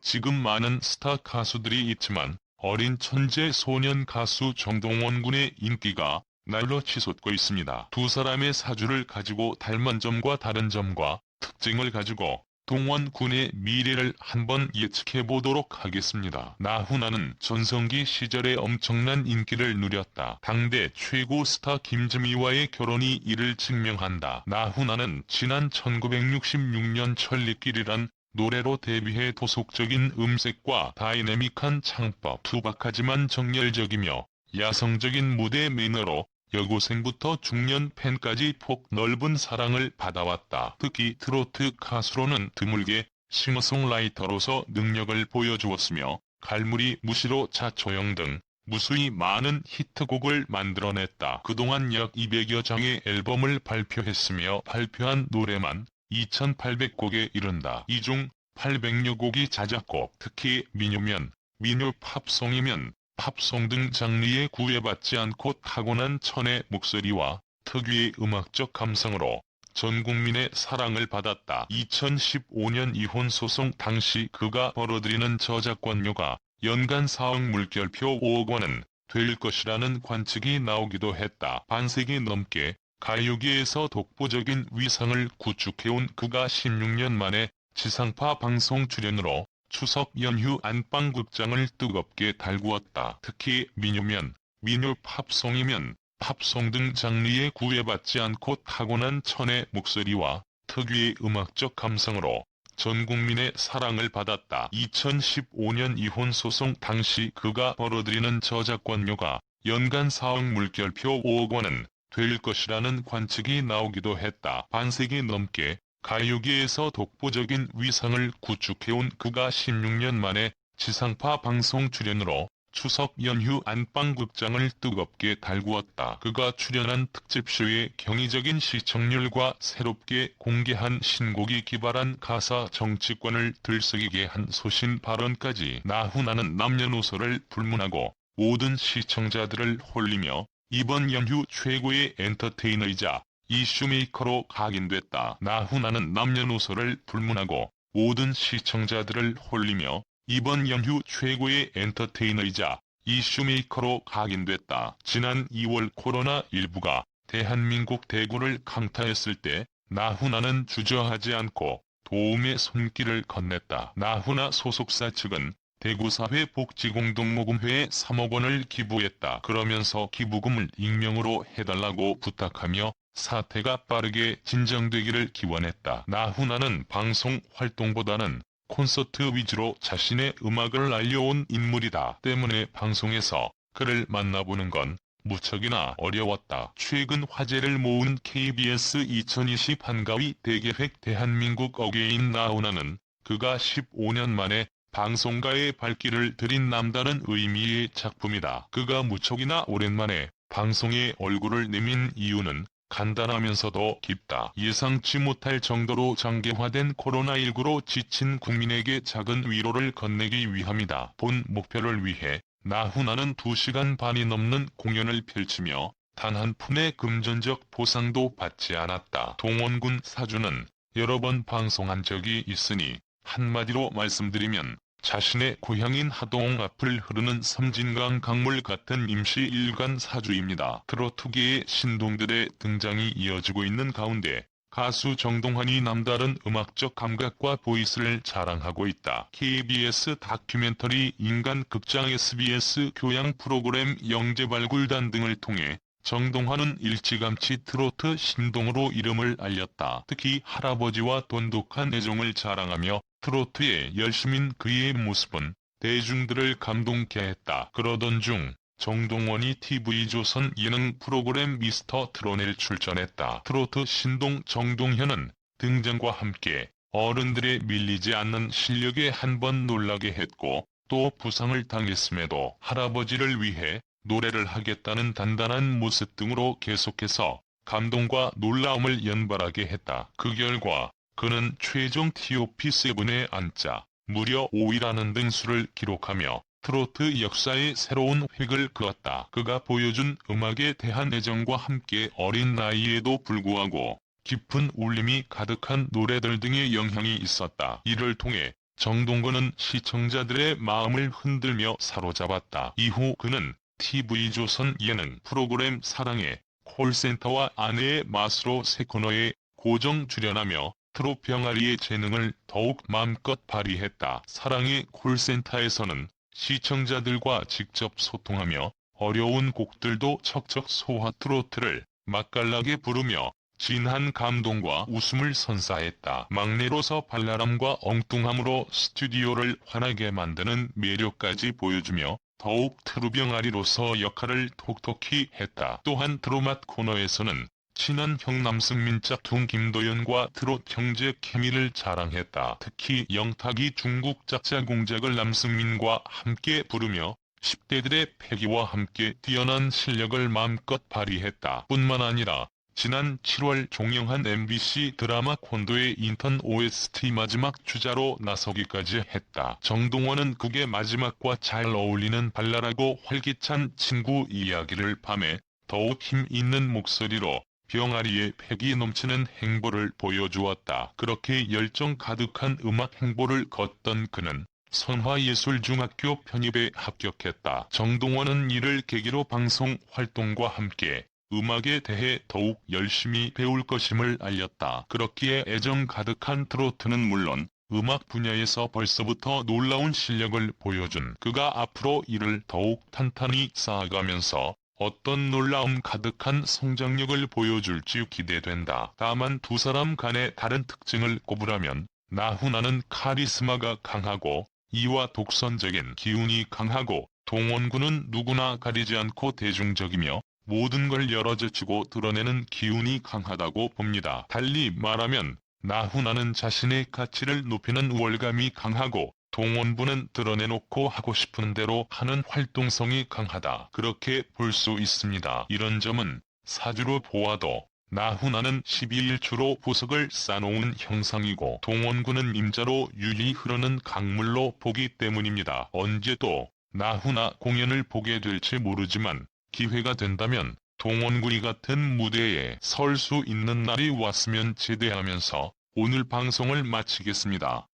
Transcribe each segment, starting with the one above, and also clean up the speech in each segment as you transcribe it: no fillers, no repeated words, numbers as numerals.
지금 많은 스타 가수들이 있지만 어린 천재 소년 가수 정동원 군의 인기가 날로 치솟고 있습니다. 두 사람의 사주를 가지고 닮은 점과 다른 점과 특징을 가지고 동원 군의 미래를 한번 예측해보도록 하겠습니다. 나훈아는 전성기 시절에 엄청난 인기를 누렸다. 당대 최고 스타 김지미와의 결혼이 이를 증명한다. 나훈아는 지난 1966년 천리길이란 노래로 데뷔해 도속적인 음색과 다이내믹한 창법, 투박하지만 정열적이며 야성적인 무대 매너로 여고생부터 중년 팬까지 폭 넓은 사랑을 받아왔다. 특히 트로트 가수로는 드물게 싱어송라이터로서 능력을 보여주었으며 갈무리, 무시로, 자초영 등 무수히 많은 히트곡을 만들어냈다. 그동안 약 200여 장의 앨범을 발표했으며 발표한 노래만 2,800곡에 이른다. 이 중 800여 곡이 자작곡, 특히 민요면, 민요 팝송이면 팝송 등 장르에 구애받지 않고 타고난 천의 목소리와 특유의 음악적 감성으로 전 국민의 사랑을 받았다. 2015년 이혼 소송 당시 그가 벌어들이는 저작권료가 연간 4억 물결표 5억 원은 될 것이라는 관측이 나오기도 했다. 반세기 넘게 가요계에서 독보적인 위상을 구축해온 그가 16년 만에 지상파 방송 출연으로 추석 연휴 안방극장을 뜨겁게 달구었다. 특히 민요면, 민요 팝송이면 팝송 등 장르에 구애받지 않고 타고난 천의 목소리와 특유의 음악적 감성으로 전 국민의 사랑을 받았다. 2015년 이혼 소송 당시 그가 벌어들이는 저작권료가 연간 4억 물결표 5억 원은 될 것이라는 관측이 나오기도 했다. 반세기 넘게 가요계에서 독보적인 위상을 구축해온 그가 16년 만에 지상파 방송 출연으로 추석 연휴 안방극장을 뜨겁게 달구었다. 그가 출연한 특집쇼의 경이적인 시청률과 새롭게 공개한 신곡이 기발한 가사 정치권을 들썩이게 한 소신 발언까지 나훈아는 남녀노소를 불문하고 모든 시청자들을 홀리며 이번 연휴 최고의 엔터테이너이자 이슈메이커로 각인됐다. 나훈아는 남녀노소를 불문하고 모든 시청자들을 홀리며 이번 연휴 최고의 엔터테이너이자 이슈메이커로 각인됐다. 지난 2월 코로나19가 대한민국 대구를 강타했을 때 나훈아는 주저하지 않고 도움의 손길을 건넸다. 나훈아 소속사 측은 대구사회복지공동모금회에 3억 원을 기부했다. 그러면서 기부금을 익명으로 해달라고 부탁하며 사태가 빠르게 진정되기를 기원했다. 나훈아는 방송 활동보다는 콘서트 위주로 자신의 음악을 알려온 인물이다. 때문에 방송에서 그를 만나보는 건 무척이나 어려웠다. 최근 화제를 모은 KBS 2020 한가위 대계획 대한민국 어게인 나훈아는 그가 15년 만에 방송가의 발길을 들인 남다른 의미의 작품이다. 그가 무척이나 오랜만에 방송에 얼굴을 내민 이유는 간단하면서도 깊다. 예상치 못할 정도로 장기화된 코로나19로 지친 국민에게 작은 위로를 건네기 위함이다. 본 목표를 위해 나훈아는 2시간 반이 넘는 공연을 펼치며 단 한 푼의 금전적 보상도 받지 않았다. 동원군 사주는 여러 번 방송한 적이 있으니 한마디로 말씀드리면 자신의 고향인 하동 앞을 흐르는 섬진강 강물 같은 임시 일간 사주입니다. 트로트계의 신동들의 등장이 이어지고 있는 가운데 가수 정동환이 남다른 음악적 감각과 보이스를 자랑하고 있다. KBS 다큐멘터리 인간극장 SBS 교양 프로그램 영재발굴단 등을 통해 정동환은 일찌감치 트로트 신동으로 이름을 알렸다. 특히 할아버지와 돈독한 애정을 자랑하며 트로트에 열심인 그의 모습은 대중들을 감동케 했다. 그러던 중 정동원이 TV조선 예능 프로그램 미스터 트롯에 출전했다. 트로트 신동 정동현은 등장과 함께 어른들의 밀리지 않는 실력에 한번 놀라게 했고 또 부상을 당했음에도 할아버지를 위해 노래를 하겠다는 단단한 모습 등으로 계속해서 감동과 놀라움을 연발하게 했다. 그 결과 그는 최종 TOP7에 앉자 무려 5위라는 등수를 기록하며 트로트 역사의 새로운 획을 그었다. 그가 보여준 음악에 대한 애정과 함께 어린 나이에도 불구하고 깊은 울림이 가득한 노래들 등의 영향이 있었다. 이를 통해 정동건은 시청자들의 마음을 흔들며 사로잡았다. 이후 그는 TV조선 예능 프로그램 사랑의 콜센터와 아내의 맛으로 세 코너에 고정 출연하며 트롯 병아리의 재능을 더욱 마음껏 발휘했다. 사랑의 콜센터에서는 시청자들과 직접 소통하며 어려운 곡들도 척척 소화 트로트를 맛깔나게 부르며 진한 감동과 웃음을 선사했다. 막내로서 발랄함과 엉뚱함으로 스튜디오를 환하게 만드는 매력까지 보여주며 더욱 트루병아리로서 역할을 톡톡히 했다. 또한 드로맛 코너에서는 친한 형 남승민 짝퉁 김도연과 트롯 형제 케미를 자랑했다. 특히 영탁이 중국 짝자 공작을 남승민과 함께 부르며 10대들의 패기와 함께 뛰어난 실력을 마음껏 발휘했다. 뿐만 아니라 지난 7월 종영한 MBC 드라마 콘도의 인턴 OST 마지막 주자로 나서기까지 했다. 정동원은 극의 마지막과 잘 어울리는 발랄하고 활기찬 친구 이야기를 밤에 더욱 힘 있는 목소리로 병아리의 패기 넘치는 행보를 보여주었다. 그렇게 열정 가득한 음악 행보를 걷던 그는 선화예술중학교 편입에 합격했다. 정동원은 이를 계기로 방송 활동과 함께 음악에 대해 더욱 열심히 배울 것임을 알렸다. 그렇기에 애정 가득한 트로트는 물론 음악 분야에서 벌써부터 놀라운 실력을 보여준 그가 앞으로 이를 더욱 탄탄히 쌓아가면서 어떤 놀라움 가득한 성장력을 보여줄지 기대된다. 다만 두 사람 간의 다른 특징을 꼽으라면 나훈아는 카리스마가 강하고 이와 독선적인 기운이 강하고 동원군은 누구나 가리지 않고 대중적이며 모든 걸 열어젖히고 드러내는 기운이 강하다고 봅니다. 달리 말하면 나훈아는 자신의 가치를 높이는 우월감이 강하고 동원군은 드러내놓고 하고 싶은 대로 하는 활동성이 강하다. 그렇게 볼 수 있습니다. 이런 점은 사주로 보아도 나훈아는 12일주로 보석을 쌓아놓은 형상이고 동원군은 임자로 유리 흐르는 강물로 보기 때문입니다. 언제 또 나훈아 공연을 보게 될지 모르지만 기회가 된다면 동원군이 같은 무대에 설 수 있는 날이 왔으면 제대하면서 오늘 방송을 마치겠습니다.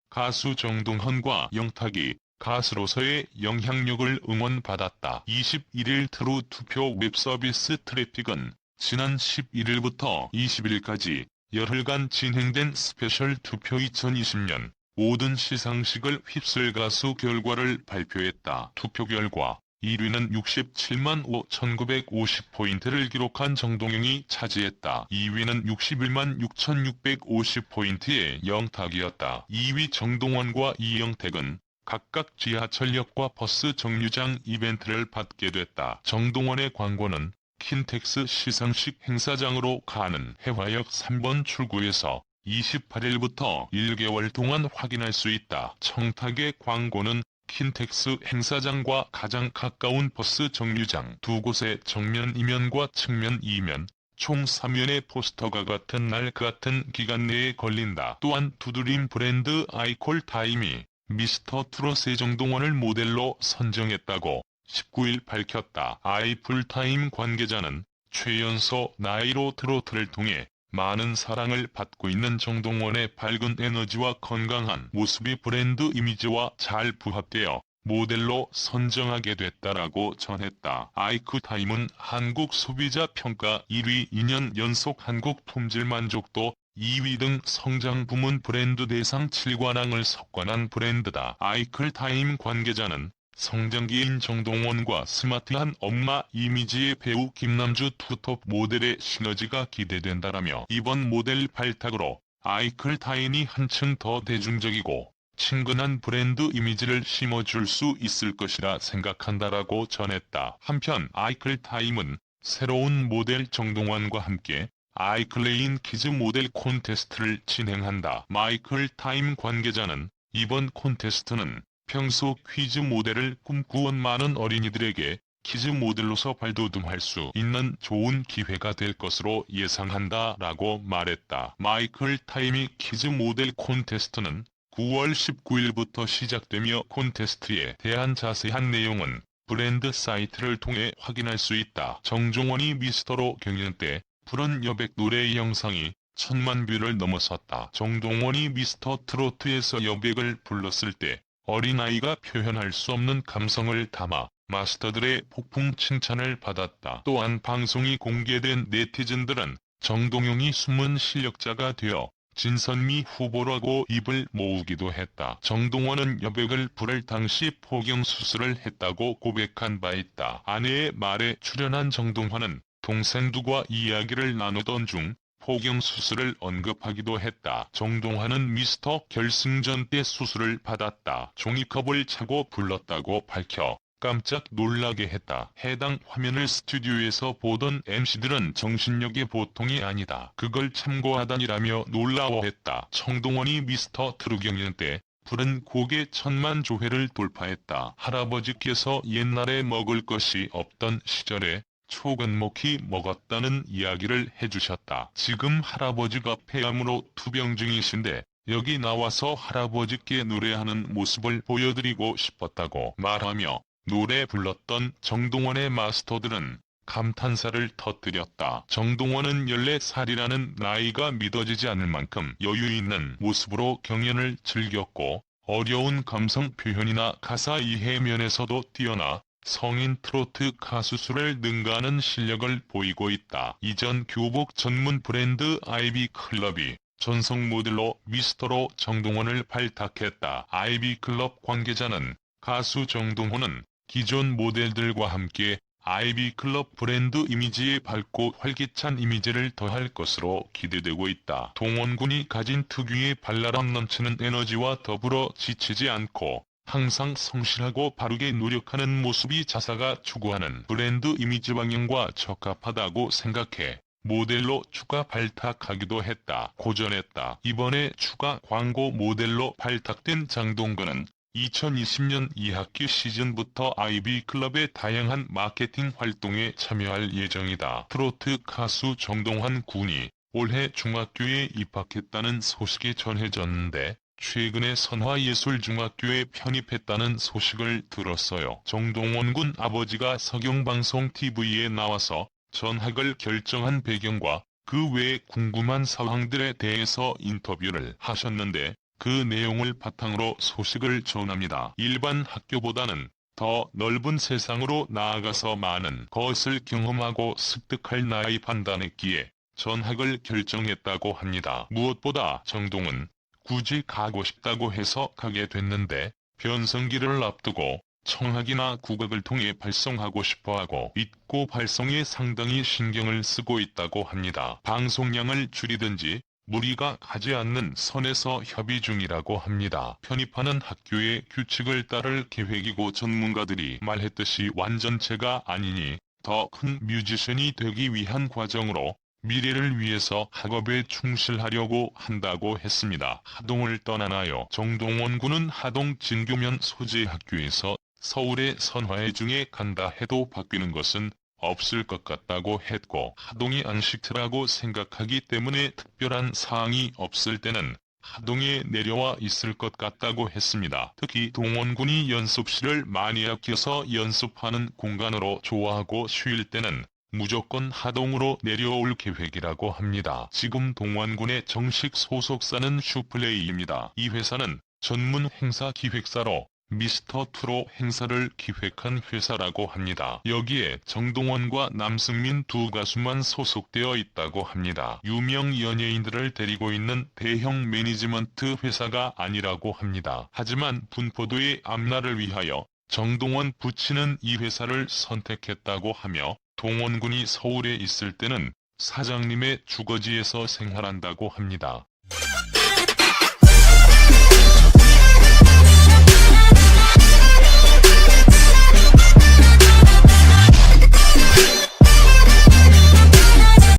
가수 정동헌과 영탁이 가수로서의 영향력을 응원받았다. 21일 트루 투표 웹서비스 트래픽은 지난 11일부터 20일까지 열흘간 진행된 스페셜 투표 2020년 모든 시상식을 휩쓸 가수 결과를 발표했다. 투표 결과 1위는 67만 5,950포인트를 기록한 정동영이 차지했다. 2위는 61만 6,650포인트의 영탁이었다. 2위 정동원과 이영택은 각각 지하철역과 버스 정류장 이벤트를 받게 됐다. 정동원의 광고는 킨텍스 시상식 행사장으로 가는 해화역 3번 출구에서 28일부터 1개월 동안 확인할 수 있다. 청탁의 광고는 킨텍스 행사장과 가장 가까운 버스 정류장 두 곳의 정면 이면과 측면 이면 총 3면의 포스터가 같은 날 같은 기간 내에 걸린다. 또한 두드림 브랜드 아이콜 타임이 미스터 트롯의 정동원을 모델로 선정했다고 19일 밝혔다. 아이풀타임 관계자는 최연소 나이로 트로트를 통해 많은 사랑을 받고 있는 정동원의 밝은 에너지와 건강한 모습이 브랜드 이미지와 잘 부합되어 모델로 선정하게 됐다라고 전했다. 아이쿠타임은 한국 소비자 평가 1위 2년 연속 한국 품질 만족도 2위 등 성장 부문 브랜드 대상 7관왕을 석관한 브랜드다. 아이클타임 관계자는 성장기인 정동원과 스마트한 엄마 이미지의 배우 김남주 투톱 모델의 시너지가 기대된다라며 이번 모델 발탁으로 아이클타임이 한층 더 대중적이고 친근한 브랜드 이미지를 심어줄 수 있을 것이라 생각한다라고 전했다. 한편 아이클타임은 새로운 모델 정동원과 함께 아이클레인 키즈 모델 콘테스트를 진행한다. 마이클타임 관계자는 이번 콘테스트는 평소 퀴즈 모델을 꿈꾸던 많은 어린이들에게 퀴즈 모델로서 발돋움할 수 있는 좋은 기회가 될 것으로 예상한다라고 말했다. 마이클 타임이 퀴즈 모델 콘테스트는 9월 19일부터 시작되며 콘테스트에 대한 자세한 내용은 브랜드 사이트를 통해 확인할 수 있다. 정종원이 미스터로 경연 때 푸른 여백 노래 영상이 1000만 뷰를 넘어섰다. 정동원이 미스터 트로트에서 여백을 불렀을 때 어린아이가 표현할 수 없는 감성을 담아 마스터들의 폭풍 칭찬을 받았다. 또한 방송이 공개된 네티즌들은 정동영이 숨은 실력자가 되어 진선미 후보라고 입을 모으기도 했다. 정동원은 여백을 부를 당시 포경 수술을 했다고 고백한 바 있다. 아내의 말에 출연한 정동원은 동생들과 이야기를 나누던 중 포경 수술을 언급하기도 했다. 정동원은 미스터 결승전 때 수술을 받았다. 종이컵을 차고 불렀다고 밝혀 깜짝 놀라게 했다. 해당 화면을 스튜디오에서 보던 MC들은 정신력이 보통이 아니다. 그걸 참고하다니라며 놀라워했다. 정동원이 미스터 트롯 경연 때 부른 곡의 1000만 조회를 돌파했다. 할아버지께서 옛날에 먹을 것이 없던 시절에 초근목이 먹었다는 이야기를 해주셨다. 지금 할아버지가 폐암으로 투병 중이신데 여기 나와서 할아버지께 노래하는 모습을 보여드리고 싶었다고 말하며 노래 불렀던 정동원의 마스터들은 감탄사를 터뜨렸다. 정동원은 14살이라는 나이가 믿어지지 않을 만큼 여유 있는 모습으로 경연을 즐겼고 어려운 감성 표현이나 가사 이해 면에서도 뛰어나 성인 트로트 가수수를 능가하는 실력을 보이고 있다. 이전 교복 전문 브랜드 아이비클럽이 전속 모델로 미스터로 정동원을 발탁했다. 아이비클럽 관계자는 가수 정동원은 기존 모델들과 함께 아이비클럽 브랜드 이미지에 밝고 활기찬 이미지를 더할 것으로 기대되고 있다. 동원군이 가진 특유의 발랄함 넘치는 에너지와 더불어 지치지 않고 항상 성실하고 바르게 노력하는 모습이 자사가 추구하는 브랜드 이미지 방향과 적합하다고 생각해 모델로 추가 발탁하기도 했다. 고전했다. 이번에 추가 광고 모델로 발탁된 장동건은 2020년 2학기 시즌부터 아이비클럽의 다양한 마케팅 활동에 참여할 예정이다. 트로트 가수 정동원 군이 올해 중학교에 입학했다는 소식이 전해졌는데 최근에 선화예술중학교에 편입했다는 소식을 들었어요. 정동원 군 아버지가 서경방송TV에 나와서 전학을 결정한 배경과 그 외 궁금한 사항들에 대해서 인터뷰를 하셨는데 그 내용을 바탕으로 소식을 전합니다. 일반 학교보다는 더 넓은 세상으로 나아가서 많은 것을 경험하고 습득할 나이 판단했기에 전학을 결정했다고 합니다. 무엇보다 정동은 굳이 가고 싶다고 해서 가게 됐는데 변성기를 앞두고 청학이나 국악을 통해 발성하고 싶어하고 있고 발성에 상당히 신경을 쓰고 있다고 합니다. 방송량을 줄이든지 무리가 가지 않는 선에서 협의 중이라고 합니다. 편입하는 학교의 규칙을 따를 계획이고 전문가들이 말했듯이 완전체가 아니니 더 큰 뮤지션이 되기 위한 과정으로 미래를 위해서 학업에 충실하려고 한다고 했습니다. 하동을 떠나나요? 정동원 군은 하동 진교면 소재 학교에서 서울의 선화회 중에 간다 해도 바뀌는 것은 없을 것 같다고 했고 하동이 안식처라고 생각하기 때문에 특별한 사항이 없을 때는 하동에 내려와 있을 것 같다고 했습니다. 특히 동원군이 연습실을 많이 아껴서 연습하는 공간으로 좋아하고 쉴 때는 무조건 하동으로 내려올 계획이라고 합니다. 지금 동원군의 정식 소속사는 슈플레이입니다. 이 회사는 전문 행사 기획사로 미스터 트롯 행사를 기획한 회사라고 합니다. 여기에 정동원과 남승민 두 가수만 소속되어 있다고 합니다. 유명 연예인들을 데리고 있는 대형 매니지먼트 회사가 아니라고 합니다. 하지만 분포도의 앞날을 위하여 정동원 부친은 이 회사를 선택했다고 하며 동원군이 서울에 있을 때는 사장님의 주거지에서 생활한다고 합니다.